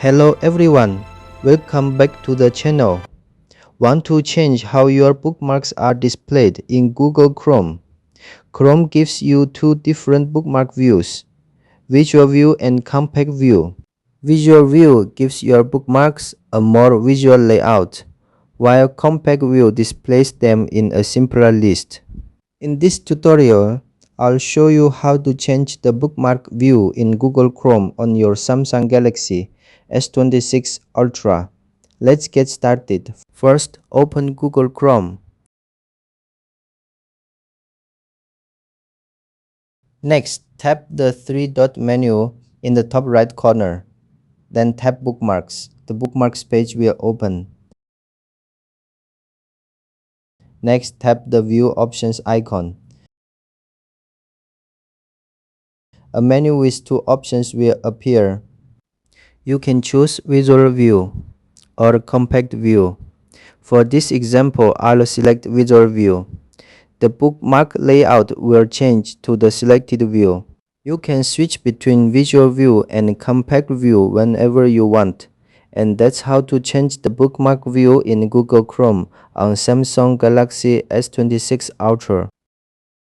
Hello everyone, welcome back to the channel. Want to change how your bookmarks are displayed in Google Chrome? Chrome gives you two different bookmark views, Visual View and Compact View. Visual View gives your bookmarks a more visual layout, while Compact View displays them in a simpler list. In this tutorial, I'll show you how to change the bookmark view in Google Chrome on your Samsung Galaxy S26 Ultra. Let's get started. First, open Google Chrome. Next, tap the three-dot menu in the top right corner. Then tap Bookmarks. The Bookmarks page will open. Next, tap the View Options icon. A menu with two options will appear. You can choose Visual View or Compact View. For this example, I'll select Visual View. The bookmark layout will change to the selected view. You can switch between Visual View and Compact View whenever you want. And that's how to change the bookmark view in Google Chrome on Samsung Galaxy S26 Ultra.